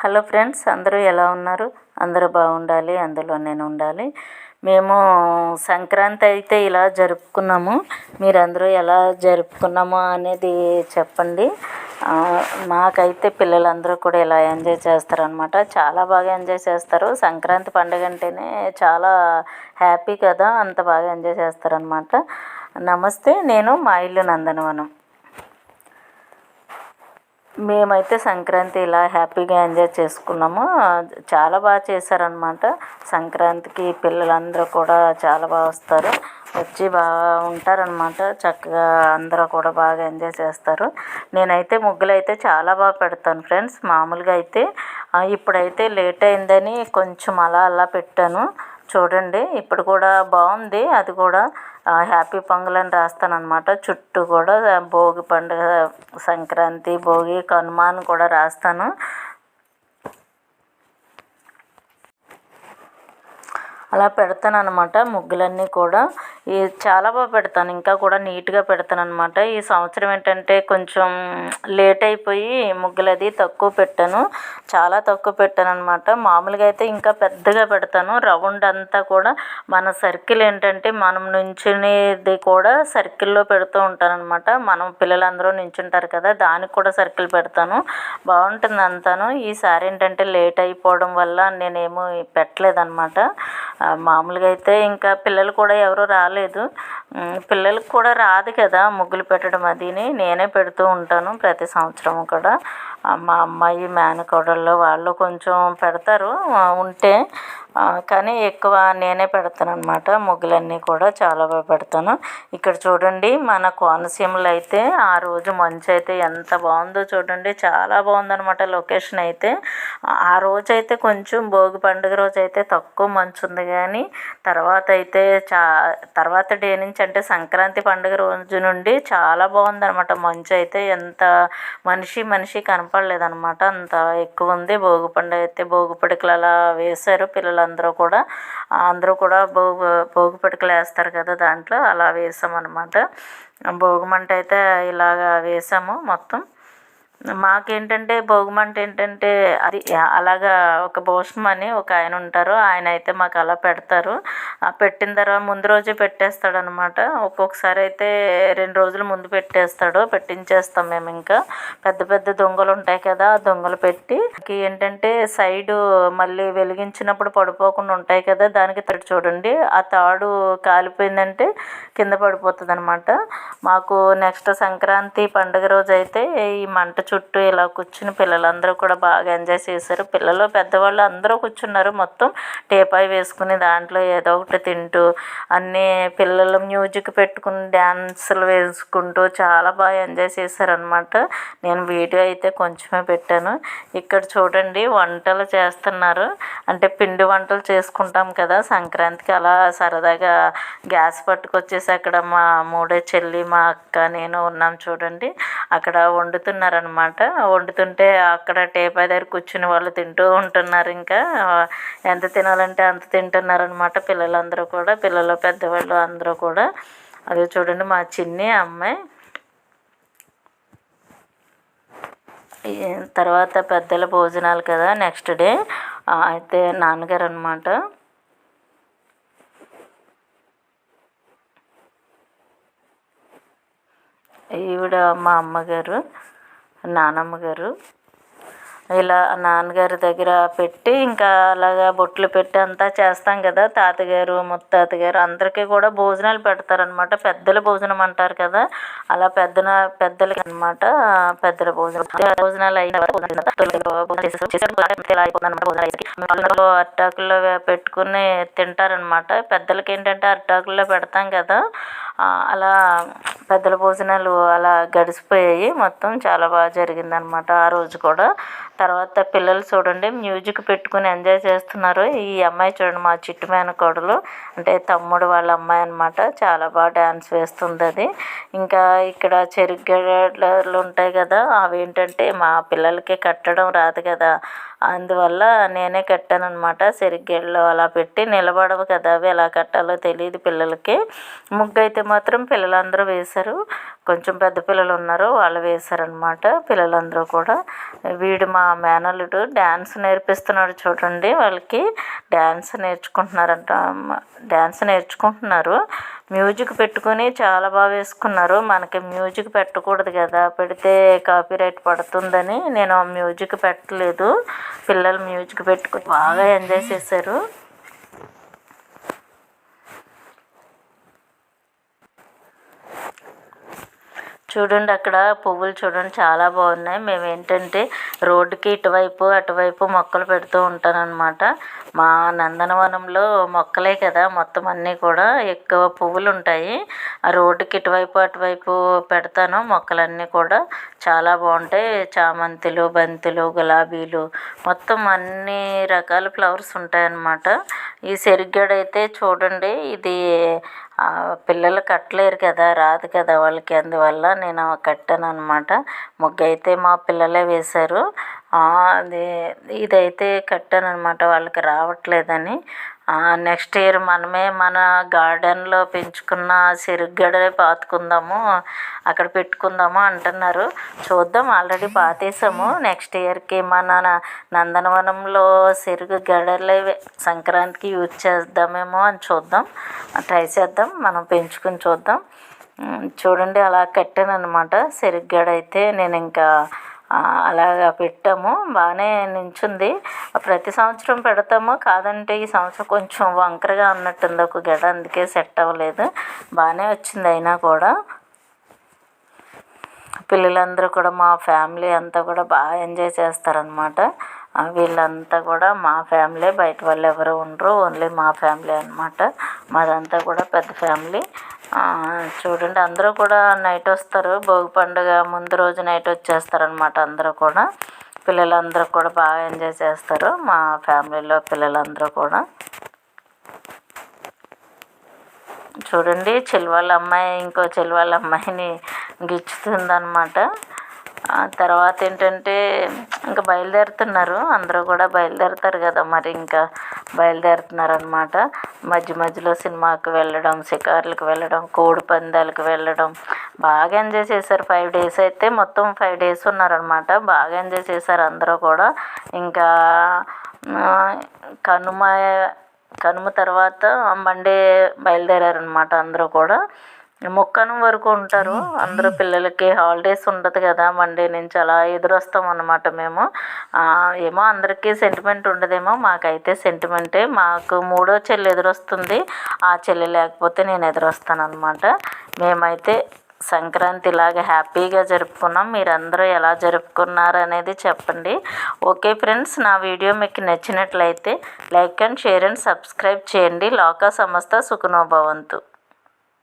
Hello friends, అందరూ ఎలా ఉన్నారు? అందరూ బాగుండాలి, అందులో నేను ఉండాలి. మేము సంక్రాంతి అయితే ఇలా జరుపుకున్నాము. మీరందరూ ఎలా జరుపుకున్నామో అనేది చెప్పండి. మాకైతే పిల్లలందరూ కూడా ఇలా ఎంజాయ్ చేస్తారనమాట. చాలా బాగా ఎంజాయ్ చేస్తారు. సంక్రాంతి పండుగ అంటేనే చాలా హ్యాపీ కదా, అంత బాగా ఎంజాయ్ చేస్తారనమాట. నమస్తే, నేను మా ఇల్లు నందనవనం. మేమైతే సంక్రాంతి ఇలా హ్యాపీగా ఎంజాయ్ చేసుకున్నాము. చాలా బాగా చేశారనమాట. సంక్రాంతికి పిల్లలందరూ కూడా చాలా బాగా వస్తారు, వచ్చి బాగా ఉంటారనమాట. చక్కగా అందరూ కూడా బాగా ఎంజాయ్ చేస్తారు. నేనైతే ముగ్గులు అయితే చాలా బాగా పెడతాను ఫ్రెండ్స్. మామూలుగా అయితే ఇప్పుడైతే లేట్ అయిందని కొంచెం అలా అలా పెట్టాను. చూడండి, ఇప్పుడు కూడా బాగుంది. అది కూడా హ్యాపీ పొంగల్ అని రాస్తానన్నమాట. చుట్టూ కూడా భోగి పండుగ, సంక్రాంతి, భోగి, కనుమ అని కూడా రాస్తాను. అలా పెడతాను అనమాట. ముగ్గులన్నీ కూడా చాలా బాగా పెడతాను. ఇంకా కూడా నీట్గా పెడతాను అనమాట. ఈ సంవత్సరం ఏంటంటే కొంచెం లేట్ అయిపోయి ముగ్గులు అది తక్కువ పెట్టాను, చాలా తక్కువ పెట్టాను అనమాట. మామూలుగా అయితే ఇంకా పెద్దగా పెడతాను. రౌండ్ అంతా కూడా మన సర్కిల్ ఏంటంటే మనం నించునేది కూడా సర్కిల్లో పెడుతూ ఉంటాను అనమాట. మనం పిల్లలందరూ నించుంటారు కదా, దానికి కూడా సర్కిల్ పెడతాను. బాగుంటుంది అంతాను. ఈసారి ఏంటంటే లేట్ అయిపోవడం వల్ల నేనేమో పెట్టలేదన్నమాట. మామూలుగా అయితే ఇంకా పిల్లలు కూడా ఎవరు రాలేదు. పిల్లలకు కూడా రాదు కదా ముగ్గులు పెట్టడం, అదిని నేనే పెడుతూ ఉంటాను ప్రతి సంవత్సరం కూడా. మా అమ్మాయి, మేనకోడళ్ళు వాళ్ళు కొంచెం పెడతారు ఉంటే, కానీ ఎక్కువ నేనే పెడతాను అనమాట. ముగ్గులన్నీ కూడా చాలా బాగా పెడతాను. ఇక్కడ చూడండి, మన కోనసీమలో అయితే ఆ రోజు మంచు అయితే ఎంత బాగుందో చూడండి. చాలా బాగుందనమాట లొకేషన్ అయితే. ఆ రోజు అయితే కొంచెం భోగి పండుగ రోజు అయితే తక్కువ మంచు ఉంది, కానీ తర్వాత అయితే తర్వాత డే నుంచి అంటే సంక్రాంతి పండుగ రోజు నుండి చాలా బాగుందనమాట. మంచు అయితే ఎంత మనిషి కనపడలేదనమాట, అంత ఎక్కువ ఉంది. భోగి పండుగ అయితే భోగి పడుకులు అలా వేశారు పిల్లలందరూ కూడా. అందరూ కూడా భోగి పడుకులు వేస్తారు కదా, దాంట్లో అలా వేసామన్నమాట. భోగిమంట అయితే ఇలాగా వేసాము మొత్తం. మాకేంటంటే భోగిమంట ఏంటంటే అది అలాగా ఒక భోషం అని ఒక ఆయన ఉంటారు, ఆయన అయితే మాకు అలా పెడతారు. పెట్టిన తర్వాత ముందు రోజే పెట్టేస్తాడు అనమాట. ఒక్కొక్కసారి అయితే 2 రోజుల ముందు పెట్టించేస్తాం మేము. ఇంకా పెద్ద పెద్ద దొంగలు ఉంటాయి కదా, ఆ దొంగలు పెట్టి ఏంటంటే సైడు మళ్ళీ వెలిగించినప్పుడు పడిపోకుండా ఉంటాయి కదా, దానికి తాడు చూడండి, ఆ తాడు కాలిపోయిందంటే కింద పడిపోతుంది అనమాట. మాకు నెక్స్ట్ సంక్రాంతి పండుగ రోజు అయితే ఈ మంట చుట్టూ ఇలా కూర్చుని పిల్లలందరూ కూడా బాగా ఎంజాయ్ చేశారు. పిల్లలు, పెద్దవాళ్ళు అందరూ కూర్చున్నారు మొత్తం టీపాయ్ వేసుకుని, దాంట్లో ఏదో ఒకటి తింటూ అన్నీ పిల్లలు మ్యూజిక్ పెట్టుకుని డ్యాన్సులు వేసుకుంటూ చాలా బాగా ఎంజాయ్ చేశారనమాట. నేను వీడియో అయితే కొంచెమే పెట్టాను. ఇక్కడ చూడండి, వంటలు చేస్తున్నారు. అంటే పిండి వంటలు చేసుకుంటాం కదా సంక్రాంతికి, అలా సరదాగా గ్యాస్ పట్టుకొచ్చేసి అక్కడ మా మూడో చెల్లి, మా అక్క, నేను ఉన్నాం చూడండి. అక్కడ వండుతున్నారనమాట. వండుతుంటే అక్కడ టీపాయ్ దగ్గర కూర్చుని వాళ్ళు తింటూ ఉంటున్నారు. ఇంకా ఎంత తినాలంటే అంత తింటున్నారనమాట పిల్లలందరూ కూడా, పిల్లలు, పెద్దవాళ్ళు అందరూ కూడా. అది చూడండి, మా చిన్ని అమ్మాయి. తర్వాత పెద్దల భోజనాలు కదా నెక్స్ట్ డే. అయితే నాన్నగారు అనమాట. ఈవిడ మా అమ్మగారు, నానమ్మ గారు. ఇలా నాన్నగారి దగ్గర పెట్టి ఇంకా అలాగా బొట్లు పెట్టి అంతా చేస్తాం కదా. తాతగారు, ముత్తాతగారు అందరికీ కూడా భోజనాలు పెడతారనమాట. పెద్దల భోజనం అంటారు కదా, అలా పెద్దలకి అనమాట. పెద్దల భోజనాలు అయిన అరిటాకుల్లో పెట్టుకుని తింటారనమాట. పెద్దలకి ఏంటంటే అరిటాకుల్లో పెడతాం కదా, అలా పెద్దల భోజనాలు అలా గడిచిపోయాయి మొత్తం. చాలా బాగా జరిగిందనమాట ఆ రోజు కూడా. తర్వాత పిల్లలు చూడండి మ్యూజిక్ పెట్టుకుని ఎంజాయ్ చేస్తున్నారు. ఈ అమ్మాయి చూడండి, మా చిట్టు మేనకోడలు, అంటే తమ్ముడు వాళ్ళ అమ్మాయి అనమాట. చాలా బాగా డ్యాన్స్ వేస్తుంది అది. ఇంకా ఇక్కడ చెరుకు గడలు ఉంటాయి కదా, అవి ఏంటంటే మా పిల్లలకి కట్టడం రాదు కదా, అందువల్ల నేనే కట్టాననమాట. సెరిగేళ్ళు అలా పెట్టి నిలబడవు కదా, అవి ఎలా కట్టాలో తెలియదు పిల్లలకి. ముగ్గు అయితే మాత్రం పిల్లలందరూ వేశారు. కొంచెం పెద్ద పిల్లలు ఉన్నారు, వాళ్ళు వేశారనమాట పిల్లలందరూ కూడా. వీడు మా మేనల్లుడు డ్యాన్స్ నేర్పిస్తున్నాడు చూడండి. వాళ్ళకి డ్యాన్స్ నేర్చుకుంటున్నారు. మ్యూజిక్ పెట్టుకొని చాలా బాగా వేసుకున్నారు. మనకి మ్యూజిక్ పెట్టకూడదు కదా, పెడితే కాపీరైట్ పడుతుందని నేను మ్యూజిక్ పెట్టలేదు. పిల్లలు మ్యూజిక్ పెట్టుకుని బాగా ఎంజాయ్ చేశారు. చూడండి అక్కడ పువ్వులు చూడండి చాలా బాగున్నాయి. మేము ఏంటంటే రోడ్డుకి ఇటువైపు అటువైపు మొక్కలు పెడుతూ ఉంటానన్నమాట. మా నందనవనంలో మొక్కలే కదా మొత్తం అన్నీ కూడా, ఎక్కువ పువ్వులు ఉంటాయి. ఆ రోడ్డుకి ఇటువైపు అటువైపు పెడతాను మొక్కలన్నీ కూడా, చాలా బాగుంటాయి. చామంతులు, బంతులు, గులాబీలు, మొత్తం అన్ని రకాల ఫ్లవర్స్ ఉంటాయన్నమాట. ఈ సెరిగడైతే చూడండి, ఇది పిల్లలు కట్టలేరు కదా, రాదు కదా వాళ్ళకి, అందువల్ల నేను కట్టాను అనమాట. ముగ్గు అయితే మా పిల్లలే వేశారు. ఇదైతే కట్టాను అనమాట, వాళ్ళకి రావట్లేదని. నెక్స్ట్ ఇయర్ మనమే మన గార్డెన్లో పెంచుకున్న సెరుగడలే పాతుకుందాము, అక్కడ పెట్టుకుందాము అంటున్నారు. చూద్దాం, ఆల్రెడీ పాతేసాము. నెక్స్ట్ ఇయర్కి మన నందనవనంలో సెరుగు గడలే సంక్రాంతికి యూజ్ చేద్దామేమో అని చూద్దాం, ట్రై చేద్దాం, మనం పెంచుకుని చూద్దాం. చూడండి అలా కట్టాను అనమాట. సెరుగడ అయితే నేను ఇంకా అలాగా పెట్టాము, బాగానే నించుంది. ప్రతి సంవత్సరం పెడతాము, కాదంటే ఈ సంవత్సరం కొంచెం వంకరగా ఉన్నట్టుంది ఒక గడ, అందుకే సెట్ అవ్వలేదు. బాగానే వచ్చింది అయినా కూడా. పిల్లలందరూ కూడా మా ఫ్యామిలీ అంతా కూడా బాగా ఎంజాయ్ చేస్తారనమాట. వీళ్ళంతా కూడా మా ఫ్యామిలీ, బయట వాళ్ళు ఎవరు ఉండరు, ఓన్లీ మా ఫ్యామిలీ అనమాట. మాదంతా కూడా పెద్ద ఫ్యామిలీ. చూడండి అందరూ కూడా నైట్ వస్తారు, భోగి పండుగ ముందు రోజు నైట్ వచ్చేస్తారనమాట అందరూ కూడా. పిల్లలందరూ కూడా బాగా ఎంజాయ్ చేస్తారు మా ఫ్యామిలీలో పిల్లలందరూ కూడా. చూడండి చెల్లి అమ్మాయి ఇంకో చెల్లి అమ్మాయిని గిచ్చుతుందనమాట. తర్వాత ఏంటంటే ఇంకా బయలుదేరుతున్నారు, అందరూ కూడా బయలుదేరుతారు కదా, మరి ఇంకా బయలుదేరుతున్నారనమాట. మధ్య మధ్యలో సినిమాకి వెళ్ళడం, షికార్లకు వెళ్ళడం, కోడి పందాలకు వెళ్ళడం, బాగా ఎంజాయ్ చేశారు. 5 days అయితే మొత్తం 5 days ఉన్నారనమాట. బాగా ఎంజాయ్ చేశారు అందరూ కూడా. ఇంకా కనుమ తర్వాత మండే బయలుదేరారనమాట అందరూ కూడా. ముక్కనుమ వరకు ఉంటారు అందరూ. పిల్లలకి హాలిడేస్ ఉండదు కదా, మండే నుంచి అలా ఎదురొస్తాం అన్నమాట మేము. ఏమో అందరికీ సెంటిమెంట్ ఉండదేమో, మాకైతే సెంటిమెంటే. మాకు 3వ చెల్లి ఎదురొస్తుంది, ఆ చెల్లి లేకపోతే నేను ఎదురొస్తాను అనమాట. మేమైతే సంక్రాంతి ఇలాగ హ్యాపీగా జరుపుకున్నాం. మీరందరూ ఎలా జరుపుకున్నారు అనేది చెప్పండి. ఓకే ఫ్రెండ్స్, నా వీడియో మీకు నచ్చినట్లయితే like and share and subscribe చేయండి. లోకా సమస్త సుఖనో భవంతు.